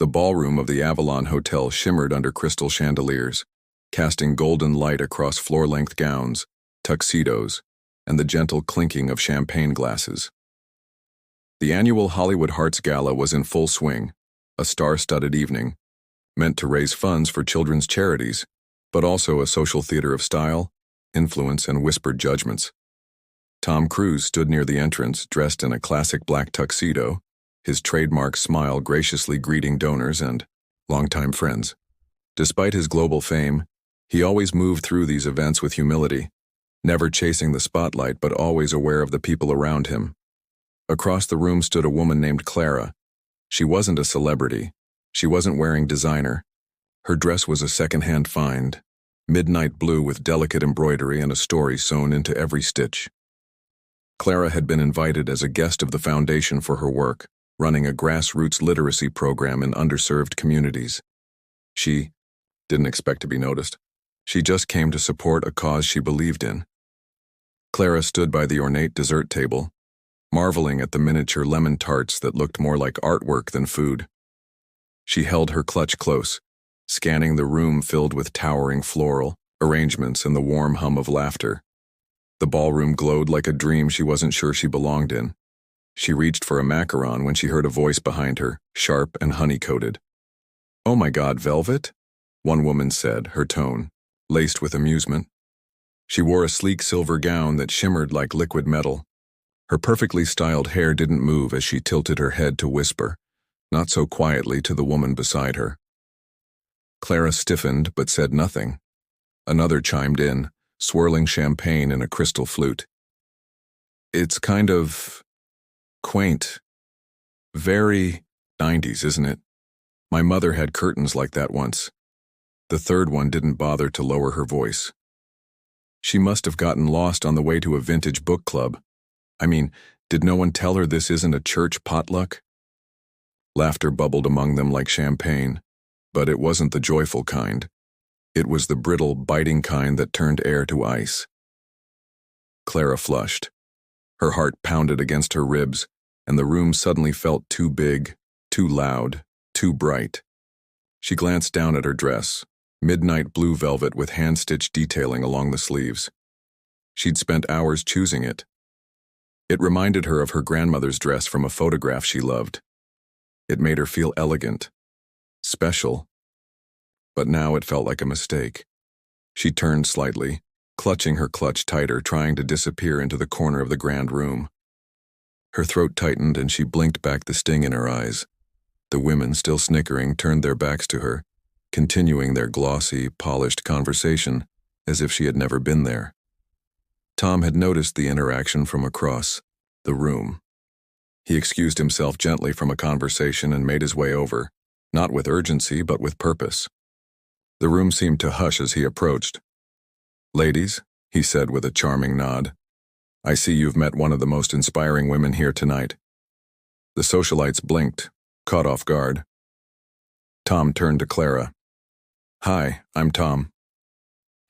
The ballroom of the Avalon Hotel shimmered under crystal chandeliers, casting golden light across floor-length gowns, tuxedos, and the gentle clinking of champagne glasses. The annual Hollywood Hearts Gala was in full swing, a star-studded evening, meant to raise funds for children's charities, but also a social theater of style, influence, and whispered judgments. Tom Cruise stood near the entrance, dressed in a classic black tuxedo, his trademark smile graciously greeting donors and longtime friends. Despite his global fame, he always moved through these events with humility, never chasing the spotlight but always aware of the people around him. Across the room stood a woman named Clara. She wasn't a celebrity. She wasn't wearing designer. Her dress was a second-hand find, midnight blue with delicate embroidery and a story sewn into every stitch. Clara had been invited as a guest of the foundation for her work, running a grassroots literacy program in underserved communities. She didn't expect to be noticed. She just came to support a cause she believed in. Clara stood by the ornate dessert table, marveling at the miniature lemon tarts that looked more like artwork than food. She held her clutch close, scanning the room filled with towering floral arrangements and the warm hum of laughter. The ballroom glowed like a dream she wasn't sure she belonged in. She reached for a macaron when she heard a voice behind her, sharp and honey-coated. "Oh my God, Velvet?" one woman said, her tone laced with amusement. She wore a sleek silver gown that shimmered like liquid metal. Her perfectly styled hair didn't move as she tilted her head to whisper, not so quietly, to the woman beside her. Clara stiffened but said nothing. Another chimed in, swirling champagne in a crystal flute. "It's kind of quaint. Very 90s, isn't it? My mother had curtains like that once." The third one didn't bother to lower her voice. "She must have gotten lost on the way to a vintage book club. I mean, did no one tell her this isn't a church potluck?" Laughter bubbled among them like champagne, but it wasn't the joyful kind. It was the brittle, biting kind that turned air to ice. Clara flushed. Her heart pounded against her ribs, and the room suddenly felt too big, too loud, too bright. She glanced down at her dress, midnight blue velvet with hand-stitched detailing along the sleeves. She'd spent hours choosing it. It reminded her of her grandmother's dress from a photograph she loved. It made her feel elegant, special, but now it felt like a mistake. She turned slightly, clutching her clutch tighter, trying to disappear into the corner of the grand room. Her throat tightened and she blinked back the sting in her eyes. The women, still snickering, turned their backs to her, continuing their glossy, polished conversation as if she had never been there. Tom had noticed the interaction from across the room. He excused himself gently from a conversation and made his way over, not with urgency but with purpose. The room seemed to hush as he approached. "Ladies," he said with a charming nod, "I see you've met one of the most inspiring women here tonight." The socialites blinked, caught off guard. Tom turned to Clara. "Hi, I'm Tom."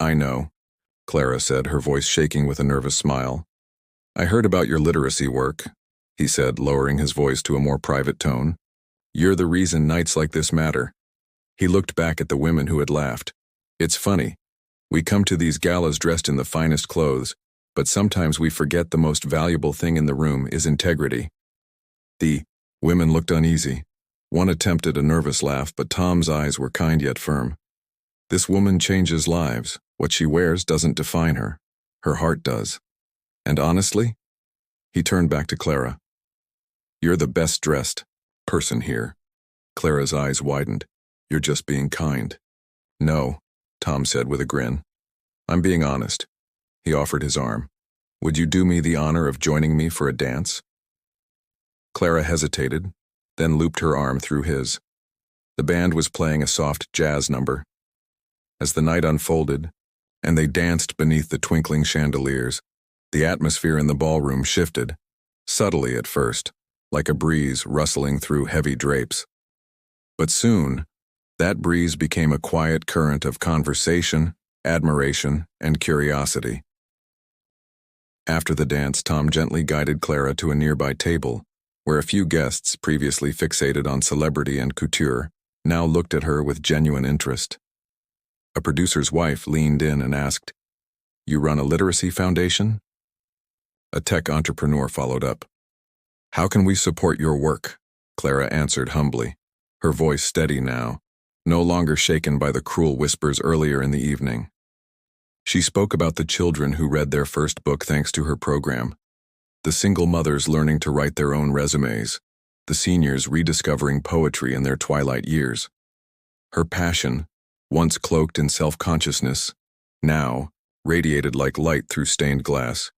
"I know," Clara said, her voice shaking with a nervous smile. "I heard about your literacy work," he said, lowering his voice to a more private tone. "You're the reason nights like this matter." He looked back at the women who had laughed. "It's funny. We come to these galas dressed in the finest clothes, but sometimes we forget the most valuable thing in the room is integrity." The women looked uneasy. One attempted a nervous laugh, but Tom's eyes were kind yet firm. "This woman changes lives. What she wears doesn't define her. Her heart does. And honestly," he turned back to Clara, "you're the best dressed person here." Clara's eyes widened. "You're just being kind." "No," Tom said with a grin. "I'm being honest." He offered his arm. "Would you do me the honor of joining me for a dance?" Clara hesitated, then looped her arm through his. The band was playing a soft jazz number. As the night unfolded, and they danced beneath the twinkling chandeliers, the atmosphere in the ballroom shifted, subtly at first, like a breeze rustling through heavy drapes. But soon, that breeze became a quiet current of conversation, admiration, and curiosity. After the dance, Tom gently guided Clara to a nearby table, where a few guests, previously fixated on celebrity and couture, now looked at her with genuine interest. A producer's wife leaned in and asked, "You run a literacy foundation?" A tech entrepreneur followed up. "How can we support your work?" Clara answered humbly, her voice steady now, no longer shaken by the cruel whispers earlier in the evening. She spoke about the children who read their first book thanks to her program, the single mothers learning to write their own resumes, the seniors rediscovering poetry in their twilight years. Her passion, once cloaked in self-consciousness, now radiated like light through stained glass,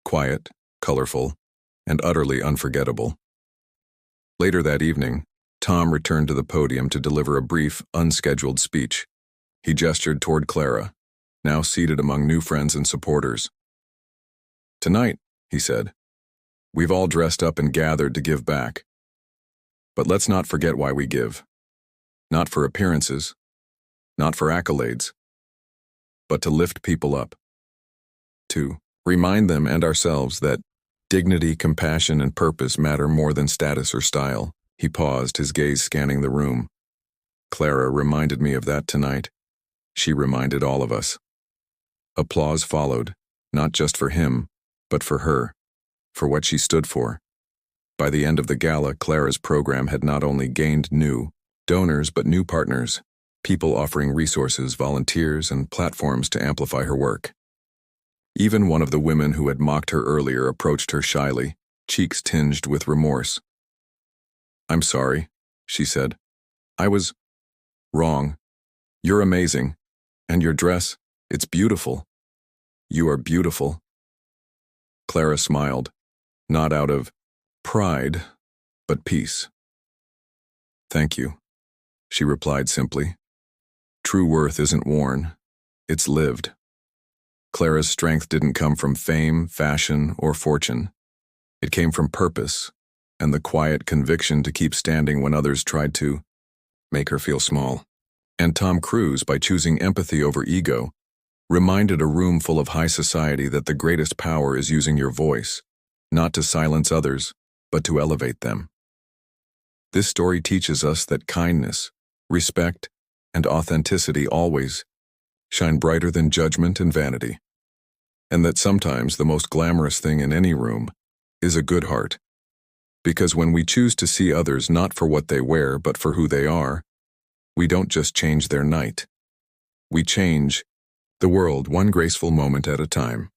quiet, colorful, and utterly unforgettable. Later that evening, Tom returned to the podium to deliver a brief, unscheduled speech. He gestured toward Clara, now seated among new friends and supporters. "Tonight," he said, "we've all dressed up and gathered to give back. But let's not forget why we give. Not for appearances, not for accolades, but to lift people up. To remind them and ourselves that dignity, compassion, and purpose matter more than status or style." He paused, his gaze scanning the room. "Clara reminded me of that tonight. She reminded all of us." Applause followed, not just for him, but for her, for what she stood for. By the end of the gala, Clara's program had not only gained new donors but new partners, people offering resources, volunteers, and platforms to amplify her work. Even one of the women who had mocked her earlier approached her shyly, cheeks tinged with remorse. "I'm sorry," she said. "I was wrong. You're amazing. And your dress, it's beautiful. You are beautiful." Clara smiled, not out of pride, but peace. "Thank you," she replied simply. "True worth isn't worn, it's lived." Clara's strength didn't come from fame, fashion, or fortune. It came from purpose and the quiet conviction to keep standing when others tried to make her feel small. And Tom Cruise, by choosing empathy over ego, reminded a room full of high society that the greatest power is using your voice, not to silence others, but to elevate them. This story teaches us that kindness, respect, and authenticity always shine brighter than judgment and vanity, and that sometimes the most glamorous thing in any room is a good heart. Because when we choose to see others not for what they wear but for who they are, we don't just change their night. We change the world one graceful moment at a time.